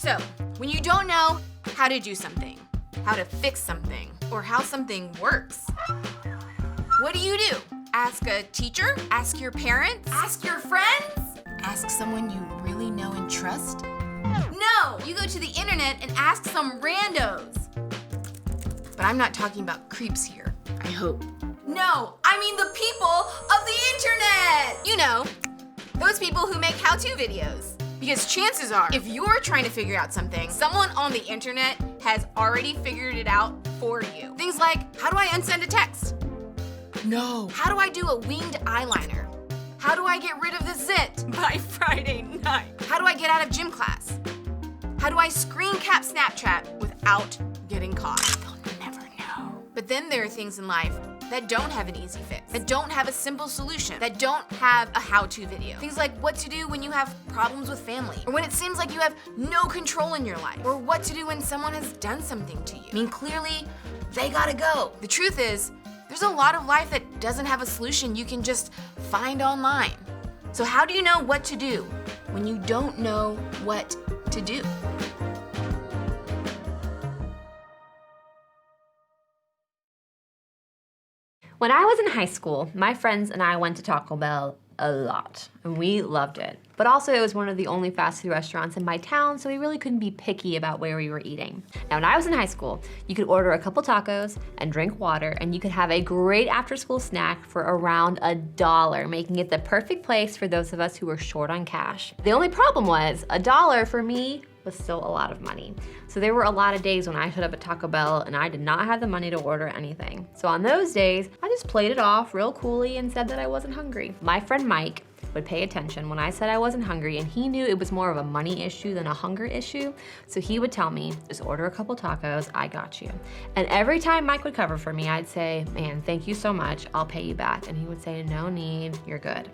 So, when you don't know how to do something, how to fix something, or how something works, what do? Ask a teacher? Ask your parents? Ask your friends? Ask someone you really know and trust? No! You go to the internet and ask some randos. But I'm not talking about creeps here, I hope. No, I mean the people of the internet! You know, those people who make how-to videos. Because chances are, if you're trying to figure out something, someone on the internet has already figured it out for you. Things like, how do I unsend a text? No. How do I do a winged eyeliner? How do I get rid of the zit by Friday night? How do I get out of gym class? How do I screen cap Snapchat without getting caught? They'll never know. But then there are things in life that don't have an easy fix, that don't have a simple solution, that don't have a how-to video. Things like what to do when you have problems with family, or when it seems like you have no control in your life, or what to do when someone has done something to you. I mean, clearly, they gotta go. The truth is, there's a lot of life that doesn't have a solution you can just find online. So how do you know what to do when you don't know what to do? When I was in high school, my friends and I went to Taco Bell a lot, and we loved it. But also, it was one of the only fast food restaurants in my town, so we really couldn't be picky about where we were eating. Now, when I was in high school, you could order a couple tacos and drink water, and you could have a great after-school snack for around $1, making it the perfect place for those of us who were short on cash. The only problem was, $1 for me was still a lot of money. So there were a lot of days when I showed up at Taco Bell and I did not have the money to order anything. So on those days, I just played it off real coolly and said that I wasn't hungry. My friend Mike would pay attention when I said I wasn't hungry, and he knew it was more of a money issue than a hunger issue. So he would tell me, just order a couple tacos, I got you. And every time Mike would cover for me, I'd say, man, thank you so much, I'll pay you back. And he would say, no need, you're good.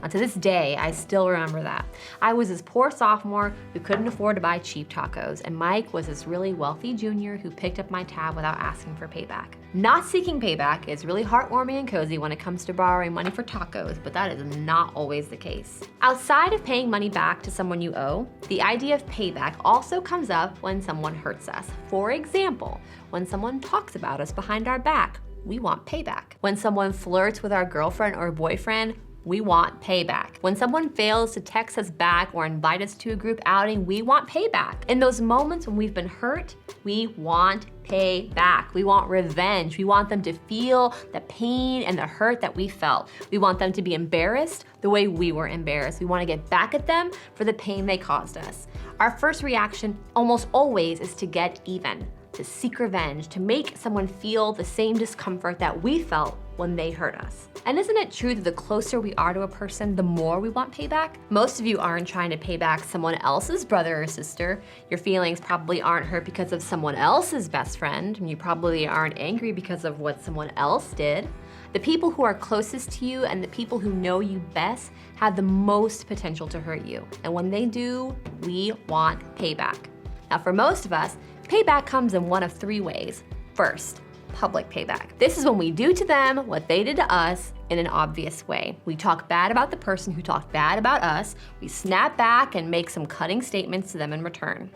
Now, to this day, I still remember that. I was this poor sophomore who couldn't afford to buy cheap tacos, and Mike was this really wealthy junior who picked up my tab without asking for payback. Not seeking payback is really heartwarming and cozy when it comes to borrowing money for tacos, but that is not always the case. Outside of paying money back to someone you owe, the idea of payback also comes up when someone hurts us. For example, when someone talks about us behind our back, we want payback. When someone flirts with our girlfriend or boyfriend, we want payback. When someone fails to text us back or invite us to a group outing, we want payback. In those moments when we've been hurt, we want payback. We want revenge. We want them to feel the pain and the hurt that we felt. We want them to be embarrassed the way we were embarrassed. We want to get back at them for the pain they caused us. Our first reaction almost always is to get even, to seek revenge, to make someone feel the same discomfort that we felt when they hurt us. And isn't it true that the closer we are to a person, the more we want payback? Most of you aren't trying to pay back someone else's brother or sister. Your feelings probably aren't hurt because of someone else's best friend, and you probably aren't angry because of what someone else did. The people who are closest to you and the people who know you best have the most potential to hurt you. And when they do, we want payback. Now, for most of us, payback comes in one of three ways. First, public payback. This is when we do to them what they did to us in an obvious way. We talk bad about the person who talked bad about us. We snap back and make some cutting statements to them in return.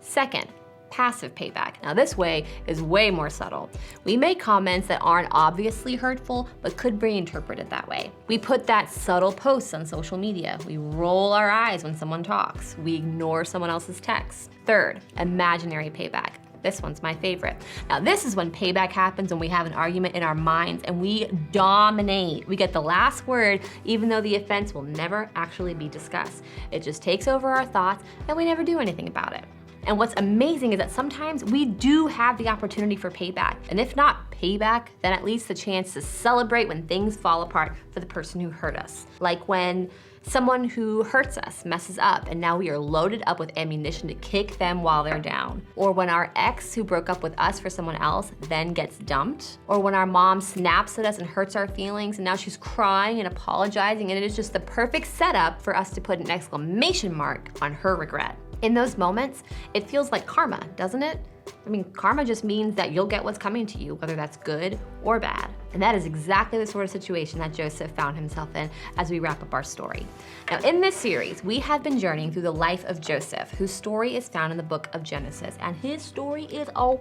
Second, passive payback. Now this way is way more subtle. We make comments that aren't obviously hurtful, but could be interpreted that way. We put that subtle post on social media. We roll our eyes when someone talks. We ignore someone else's texts. Third, imaginary payback. This one's my favorite. Now this is when payback happens when we have an argument in our minds and we dominate. We get the last word even though the offense will never actually be discussed. It just takes over our thoughts and we never do anything about it. And what's amazing is that sometimes we do have the opportunity for payback. And if not payback, then at least the chance to celebrate when things fall apart for the person who hurt us. Like when someone who hurts us messes up and now we are loaded up with ammunition to kick them while they're down. Or when our ex who broke up with us for someone else then gets dumped. Or when our mom snaps at us and hurts our feelings and now she's crying and apologizing, and it is just the perfect setup for us to put an exclamation mark on her regret. In those moments, it feels like karma, doesn't it? I mean, karma just means that you'll get what's coming to you, whether that's good or bad. And that is exactly the sort of situation that Joseph found himself in as we wrap up our story. Now, in this series, we have been journeying through the life of Joseph, whose story is found in the book of Genesis. And his story is a wild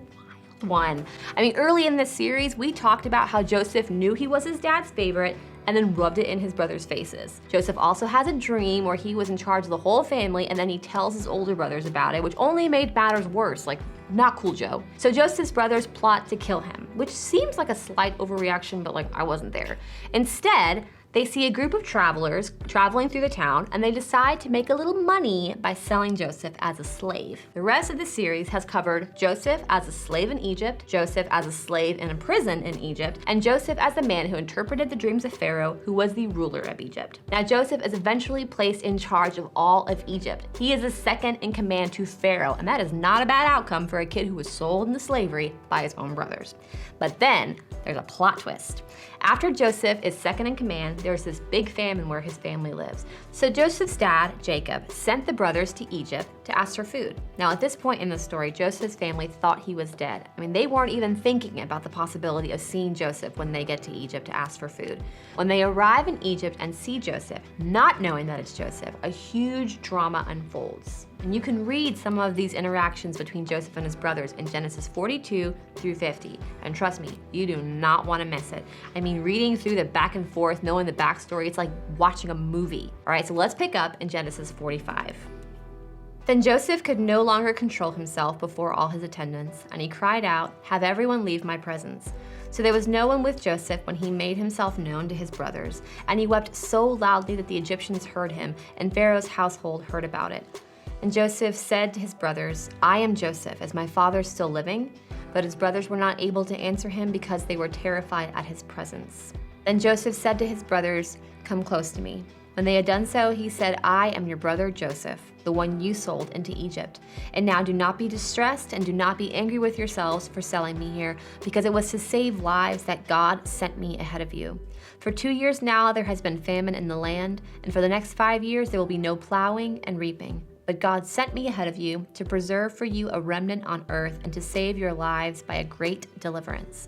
one. Early in this series, we talked about how Joseph knew he was his dad's favorite and then rubbed it in his brothers' faces. Joseph also has a dream where he was in charge of the whole family, and then he tells his older brothers about it, which only made matters worse, like, not cool, Joe. So Joseph's brothers plot to kill him, which seems like a slight overreaction, but I wasn't there. Instead, they see a group of travelers traveling through the town, and they decide to make a little money by selling Joseph as a slave. The rest of the series has covered Joseph as a slave in Egypt, Joseph as a slave in a prison in Egypt, and Joseph as the man who interpreted the dreams of Pharaoh, who was the ruler of Egypt. Now, Joseph is eventually placed in charge of all of Egypt. He is the second in command to Pharaoh, and that is not a bad outcome for a kid who was sold into slavery by his own brothers. But then, there's a plot twist. After Joseph is second in command, there's this big famine where his family lives. So Joseph's dad, Jacob, sent the brothers to Egypt to ask for food. Now, at this point in the story, Joseph's family thought he was dead. They weren't even thinking about the possibility of seeing Joseph when they get to Egypt to ask for food. When they arrive in Egypt and see Joseph, not knowing that it's Joseph, a huge drama unfolds. And you can read some of these interactions between Joseph and his brothers in Genesis 42 through 50. And trust me, you do not want to miss it. Reading through the back and forth, knowing the backstory, it's like watching a movie. All right, so let's pick up in Genesis 45. Then Joseph could no longer control himself before all his attendants, and he cried out, "Have everyone leave my presence." So there was no one with Joseph when he made himself known to his brothers, and he wept so loudly that the Egyptians heard him, and Pharaoh's household heard about it. And Joseph said to his brothers, "I am Joseph, is my father still living?" But his brothers were not able to answer him because they were terrified at his presence. Then Joseph said to his brothers, "Come close to me." When they had done so, he said, "I am your brother Joseph, the one you sold into Egypt. And now do not be distressed and do not be angry with yourselves for selling me here, because it was to save lives that God sent me ahead of you. For 2 years now there has been famine in the land, and for the next 5 years there will be no plowing and reaping. But God sent me ahead of you to preserve for you a remnant on earth and to save your lives by a great deliverance."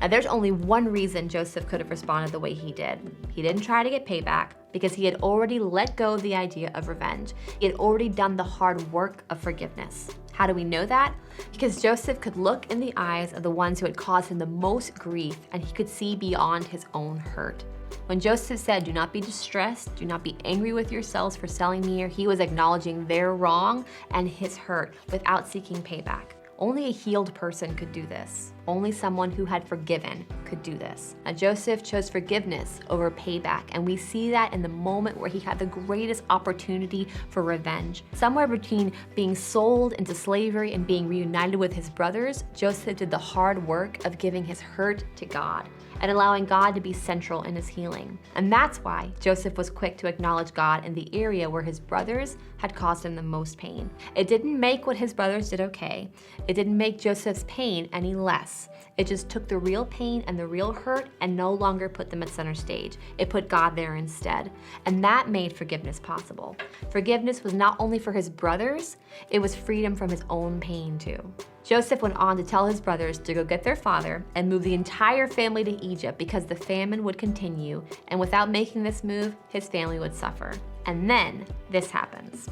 Now, there's only one reason Joseph could have responded the way he did. He didn't try to get payback because he had already let go of the idea of revenge. He had already done the hard work of forgiveness. How do we know that? Because Joseph could look in the eyes of the ones who had caused him the most grief, and he could see beyond his own hurt. When Joseph said, "Do not be distressed, do not be angry with yourselves for selling me here," he was acknowledging their wrong and his hurt without seeking payback. Only a healed person could do this. Only someone who had forgiven could do this. Now, Joseph chose forgiveness over payback, and we see that in the moment where he had the greatest opportunity for revenge. Somewhere between being sold into slavery and being reunited with his brothers, Joseph did the hard work of giving his hurt to God and allowing God to be central in his healing. And that's why Joseph was quick to acknowledge God in the area where his brothers had caused him the most pain. It didn't make what his brothers did okay. It didn't make Joseph's pain any less. It just took the real pain and the real hurt and no longer put them at center stage. It put God there instead. And that made forgiveness possible. Forgiveness was not only for his brothers, it was freedom from his own pain too. Joseph went on to tell his brothers to go get their father and move the entire family to Egypt because the famine would continue, and without making this move, his family would suffer. And then this happens.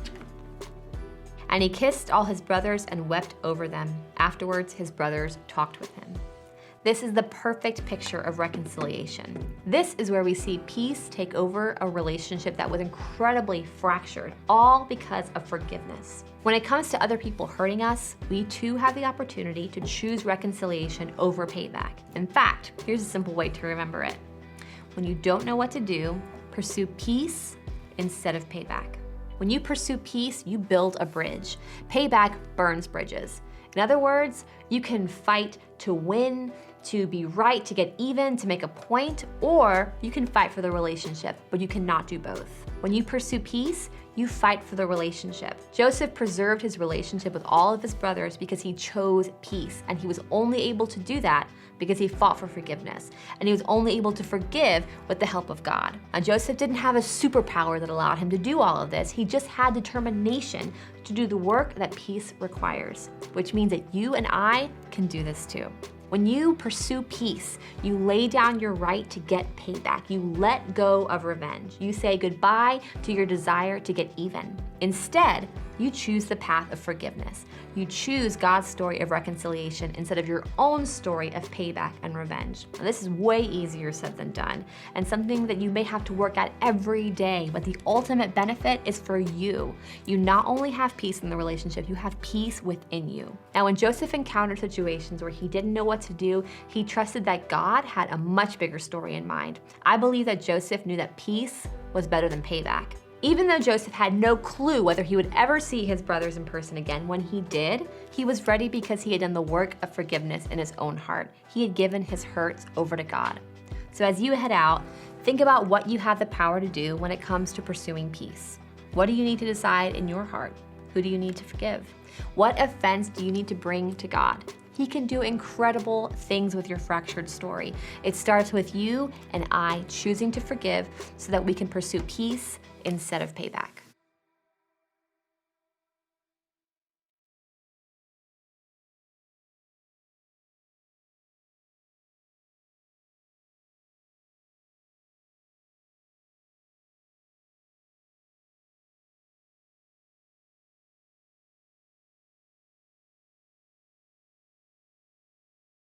And he kissed all his brothers and wept over them. Afterwards, his brothers talked with him. This is the perfect picture of reconciliation. This is where we see peace take over a relationship that was incredibly fractured, all because of forgiveness. When it comes to other people hurting us, we too have the opportunity to choose reconciliation over payback. In fact, here's a simple way to remember it. When you don't know what to do, pursue peace instead of payback. When you pursue peace, you build a bridge. Payback burns bridges. In other words, you can fight to win, to be right, to get even, to make a point, or you can fight for the relationship, but you cannot do both. When you pursue peace, you fight for the relationship. Joseph preserved his relationship with all of his brothers because he chose peace, and he was only able to do that because he fought for forgiveness, and he was only able to forgive with the help of God. Now, Joseph didn't have a superpower that allowed him to do all of this. He just had determination to do the work that peace requires, which means that you and I can do this too. When you pursue peace, you lay down your right to get payback. You let go of revenge. You say goodbye to your desire to get even. Instead, you choose the path of forgiveness. You choose God's story of reconciliation instead of your own story of payback and revenge. Now, this is way easier said than done, and something that you may have to work at every day, but the ultimate benefit is for you. You not only have peace in the relationship, you have peace within you. Now, when Joseph encountered situations where he didn't know what to do, he trusted that God had a much bigger story in mind. I believe that Joseph knew that peace was better than payback. Even though Joseph had no clue whether he would ever see his brothers in person again, when he did, he was ready because he had done the work of forgiveness in his own heart. He had given his hurts over to God. So as you head out, think about what you have the power to do when it comes to pursuing peace. What do you need to decide in your heart? Who do you need to forgive? What offense do you need to bring to God? He can do incredible things with your fractured story. It starts with you and I choosing to forgive so that we can pursue peace instead of payback.